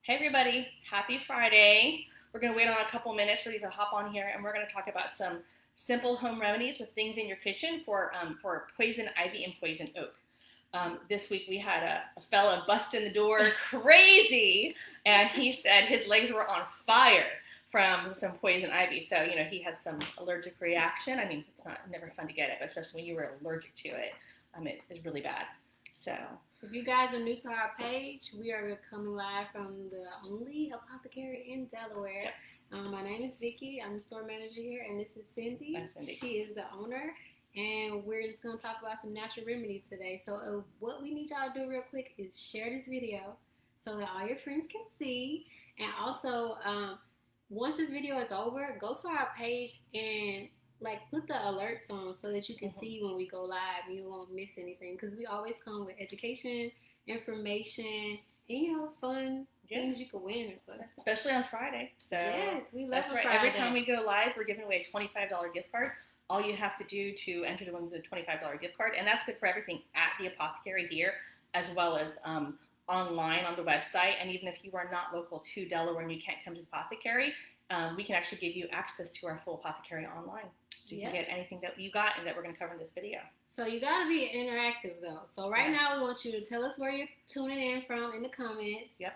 Hey everybody, happy Friday. We're going to wait on a couple minutes for you to hop on here and we're going to talk about some simple home remedies with things in your kitchen for poison ivy and poison oak. This week we had a fella bust in the door crazy and he said his legs were on fire from some poison ivy. So, he has some allergic reaction. I mean, it's never fun to get it, but especially when you were allergic to it. It's really bad. So if you guys are new to our page, we are coming live from the only apothecary in Delaware. Yep. My name is Vicky. I'm the store manager here, and this is Cindy. Hi, Cindy. She is the owner, and we're just going to talk about some natural remedies today. So what we need y'all to do real quick is share this video so that all your friends can see. And also, once this video is over, go to our page and put the alerts on so that you can see when we go live and you won't miss anything, because we always come with education, information, and fun things you can win or something. Especially on Friday. So yes, we love that's right. Friday. Every time we go live, we're giving away a $25 gift card. All you have to do to enter to win is a $25 gift card, and that's good for everything at the apothecary here, as well as online on the website. And even if you are not local to Delaware and you can't come to the apothecary, we can actually give you access to our full apothecary online. So you can get anything that you got and that we're going to cover in this video. So you got to be interactive, though. So now we want you to tell us where you're tuning in from in the comments. Yep.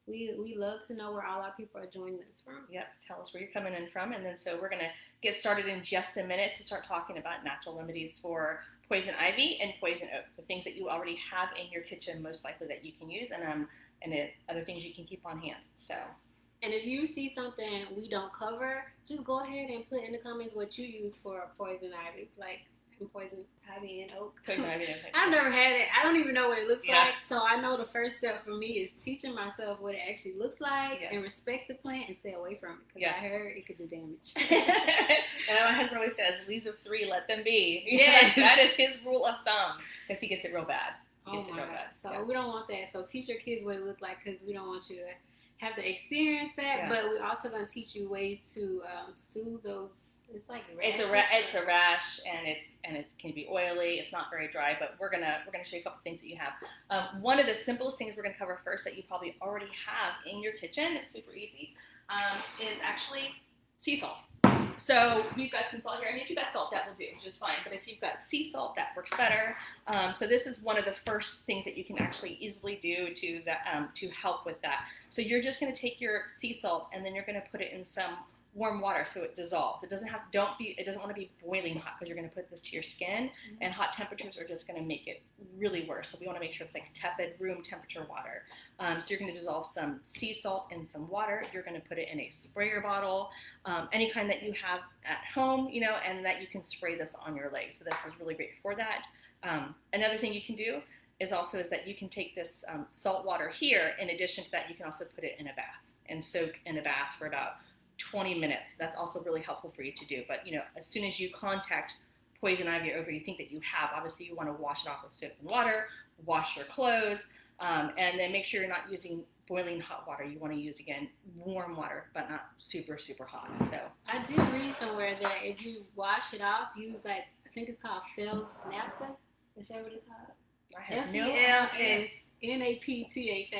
We love to know where all our people are joining us from. Yep. Tell us where you're coming in from. And then so we're going to get started in just a minute to start talking about natural remedies for poison ivy and poison oak, the things that you already have in your kitchen most likely that you can use, and other things you can keep on hand. So. And if you see something we don't cover, just go ahead and put in the comments what you use for poison ivy, poison ivy and oak. Poison ivy and oak. I've never had it. I don't even know what it looks like. So I know the first step for me is teaching myself what it actually looks like and respect the plant and stay away from it, because I heard it could do damage. And my husband always says, leaves of three, let them be. Yes. That is his rule of thumb, because he gets it real bad. Oh my God. So we don't want that. So teach your kids what it looks like, because we don't want you to have to experience that, but we're also going to teach you ways to soothe those. It's like rash. It's a rash, and it can be oily. It's not very dry, but we're gonna show you a couple things that you have. One of the simplest things we're gonna cover first that you probably already have in your kitchen, it's super easy, is actually sea salt. So we've got some salt here. I mean, if you've got salt, that will do just fine. But if you've got sea salt, that works better. So this is one of the first things that you can actually easily do to help with that. So you're just going to take your sea salt and then you're going to put it in some warm water so it dissolves. It doesn't want to be boiling hot, because you're going to put this to your skin, and hot temperatures are just going to make it really worse. So we want to make sure it's like tepid room temperature water. So you're going to dissolve some sea salt in some water. You're going to put it in a sprayer bottle, any kind that you have at home, and that you can spray this on your legs. So this is really great for that. Another thing you can do is that you can take this salt water here. In addition to that, you can also put it in a bath and soak in a bath for about 20 minutes. That's also really helpful for you to do. But, as soon as you contact poison ivy or you think that you have, obviously you want to wash it off with soap and water, wash your clothes, and then make sure you're not using boiling hot water. You want to use, again, warm water, but not super, super hot. So I did read somewhere that if you wash it off, use I think it's called Fel's naphtha. Is that what it's called? FELSNAPTHA.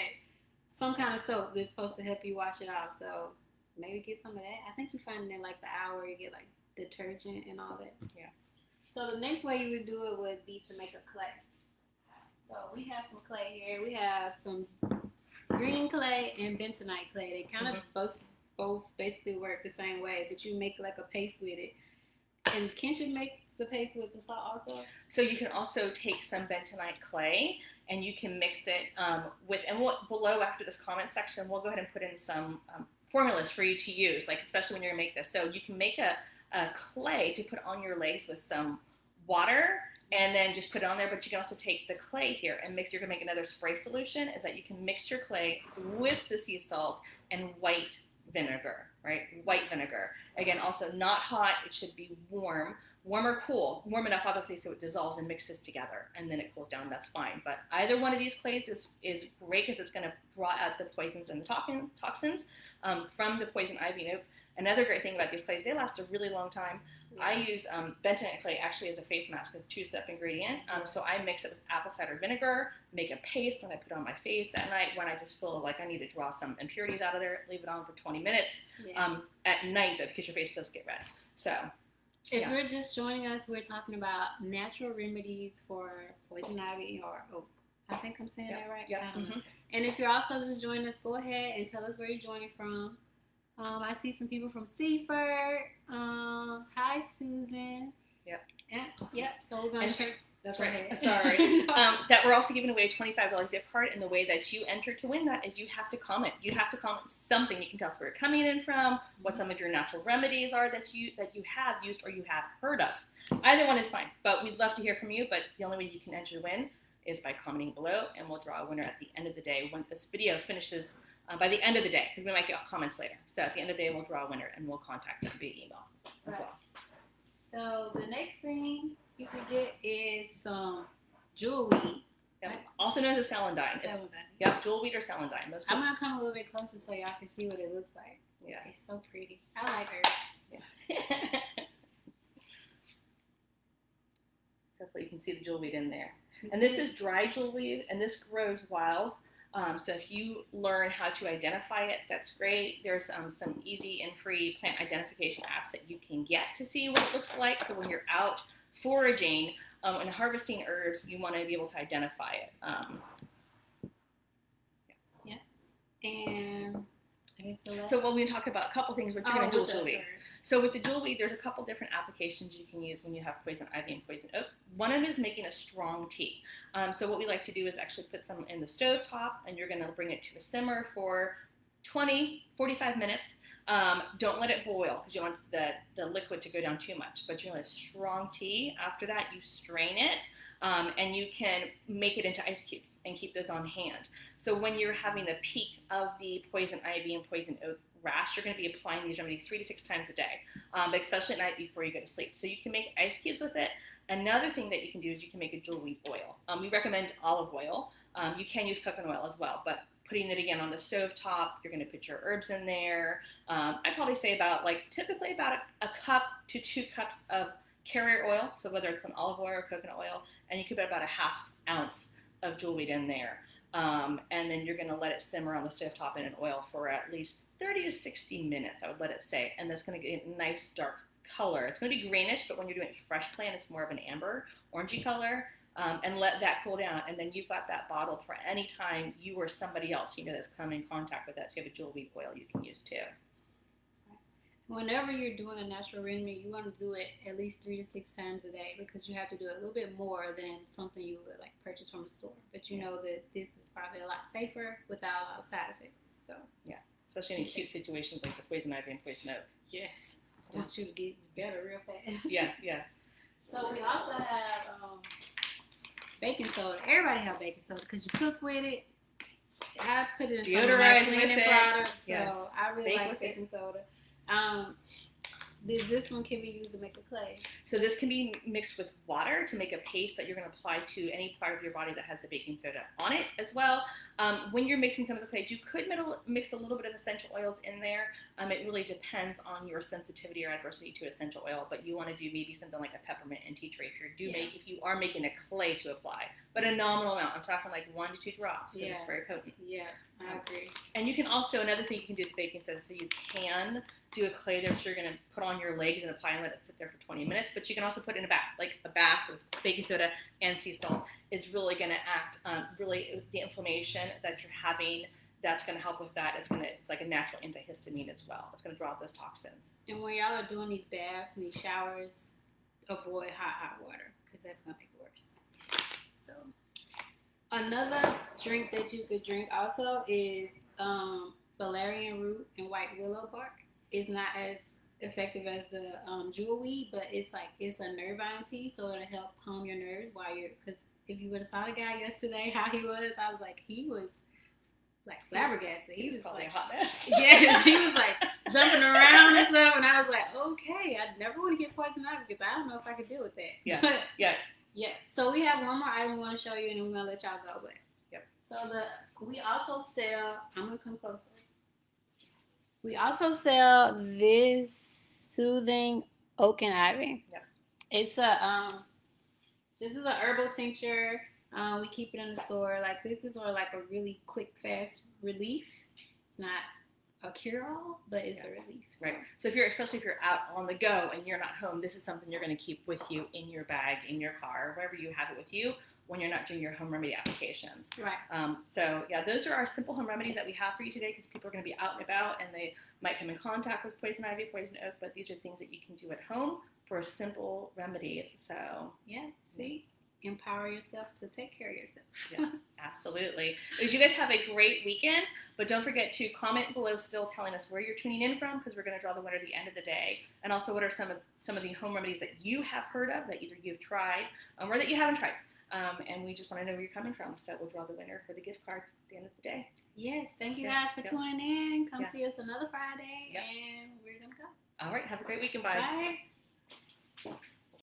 Some kind of soap that's supposed to help you wash it off. So maybe get some of that. I think you find it in the hour, you get detergent and all that. Yeah. So the next way you would do it would be to make a clay. So we have some clay here. We have some green clay and bentonite clay. They kind of both basically work the same way, but you make a paste with it. And can't you make the paste with the salt also? So you can also take some bentonite clay and you can mix it with, and below after this comment section, we'll go ahead and put in some formulas for you to use, especially when you're going to make this. So you can make a clay to put on your legs with some water and then just put it on there, but you can also take the clay here and mix. You're going to make another spray solution, is that you can mix your clay with the sea salt and white vinegar, right? White vinegar. Again, also not hot, it should be warm, warm or cool, warm enough obviously so it dissolves and mixes together, and then it cools down. That's fine. But either one of these clays is great because it's going to draw out the poisons and the toxins from the poison ivy and oak. Another great thing about these clays, they last a really long time. I use bentonite clay actually as a face mask as a 2-step ingredient. So I mix it with apple cider vinegar, make a paste, and I put it on my face at night when I just feel like I need to draw some impurities out of there. Leave it on for 20 minutes at night, though, because your face does get red. So if you're just joining us, we're talking about natural remedies for poison ivy or oak. I think I'm saying that right? Yeah. And if you're also just joining us, go ahead and tell us where you're joining from. I see some people from Seaford. Hi, Susan. Yep. So we're going to share. That's right. Sorry. That we're also giving away a $25 gift card, and the way that you enter to win that is you have to comment. You have to comment something. You can tell us where you're coming in from, what some of your natural remedies are that you have used or you have heard of. Either one is fine, but we'd love to hear from you. But the only way you can enter to win is by commenting below, and we'll draw a winner at the end of the day when this video finishes. By the end of the day, because we might get comments later. So at the end of the day, we'll draw a winner, and we'll contact them via email as well. So the next thing you can get is some jewel weed. Yep. Right? Also known as celandine. Jewel weed or celandine. I'm going to come a little bit closer so y'all can see what it looks like. Yeah. It's so pretty. I like her. Yeah. So hopefully you can see the jewel weed in there. And this is dry jewel weed, and this grows wild. So if you learn how to identify it, that's great. There's some easy and free plant identification apps that you can get to see what it looks like. So when you're out foraging and harvesting herbs, you want to be able to identify it. And so when we talk about a couple things, what you're going to do with jewel weed. So with the jewel weed, there's a couple different applications you can use when you have poison ivy and poison oak. One of them is making a strong tea. So what we like to do is actually put some in the stove top, and you're going to bring it to a simmer for 45 minutes. Don't let it boil because you want the liquid to go down too much. But you want a strong tea. After that, you strain it, and you can make it into ice cubes and keep those on hand. So when you're having the peak of the poison ivy and poison oak rash, you're going to be applying these remedies 3 to 6 times a day, but especially at night before you go to sleep. So you can make ice cubes with it. Another thing that you can do is you can make a jewel weed oil. We recommend olive oil. You can use coconut oil as well, but putting it again on the stove top, you're going to put your herbs in there. I'd probably say typically about a cup to 2 cups of carrier oil, so whether it's an olive oil or coconut oil, and you could put about a half ounce of jewel weed in there. And then you're going to let it simmer on the stove top in an oil for at least 30 to 60 minutes, I would let it say. And that's going to get a nice dark color. It's going to be greenish, but when you're doing fresh plant, it's more of an amber, orangey color. And let that cool down. And then you've got that bottled for any time you or somebody else that's come in contact with that. So you have a jewel weed oil you can use too. Whenever you're doing a natural remedy, you want to do it at least 3 to 6 times a day because you have to do it a little bit more than something you would purchase from the store. But you know that this is probably a lot safer without a lot of side effects. So yeah, especially in acute situations like the poison ivy and poison oak. Yes, I want you to get better real fast. Yes. So we also have baking soda. Everybody have baking soda because you cook with it. I put it in some of my cleaning products, so I really like baking soda. This one can be used to make a clay. So this can be mixed with water to make a paste that you're going to apply to any part of your body that has the baking soda on it as well. When you're mixing some of the clays, you could mix a little bit of essential oils in there. It really depends on your sensitivity or adversity to essential oil, but you want to do maybe something like a peppermint and tea tree if you are making a clay to apply, but a nominal amount. I'm talking 1 to 2 drops because it's very potent. Yeah, I agree. And you can also, another thing you can do with baking soda, so you can do a clay that you're going to put on your legs and apply and let it sit there for 20 minutes, but you can also put it in a bath. A bath with baking soda and sea salt is really going to act really the inflammation that you're having. That's going to help with that. It's like a natural antihistamine as well. It's going to draw out those toxins. And when y'all are doing these baths and these showers, avoid hot water because that's going to make it worse. So another drink that you could drink also is valerian root and white willow bark. It's not as effective as the jewel weed, but it's a nervine tea, so it'll help calm your nerves because if you would have saw the guy yesterday, how he was, I was like, he was like flabbergasted. He was probably like a hot mess. yes, he was like jumping around and stuff, and I was like, okay, I never want to get poison ivy because I don't know if I could deal with that. Yeah, but, yeah. Yeah. So we have one more item we want to show you, and then we're gonna let y'all go. But so we also sell. I'm gonna come closer. We also sell this soothing oak and ivy. Yep. It's a this is a herbal tincture. We keep it in the store. Like this is for like a really quick, fast relief. It's not a cure-all, but it's a relief. So. Right. So especially if you're out on the go and you're not home, this is something you're going to keep with you in your bag, in your car, wherever you have it with you when you're not doing your home remedy applications. Right. So those are our simple home remedies that we have for you today because people are going to be out and about and they might come in contact with poison ivy, poison oak, but these are things that you can do at home for simple remedies. So see. Empower yourself to take care of yourself. Yeah, absolutely. You guys have a great weekend, but don't forget to comment below still telling us where you're tuning in from because we're going to draw the winner at the end of the day. And also what are some of the home remedies that you have heard of that either you've tried or that you haven't tried. And we just want to know where you're coming from. So we'll draw the winner for the gift card at the end of the day. Yes. Thank you guys for tuning in. Come see us another Friday and we're going to go. All right. Have a great weekend. Bye. Bye.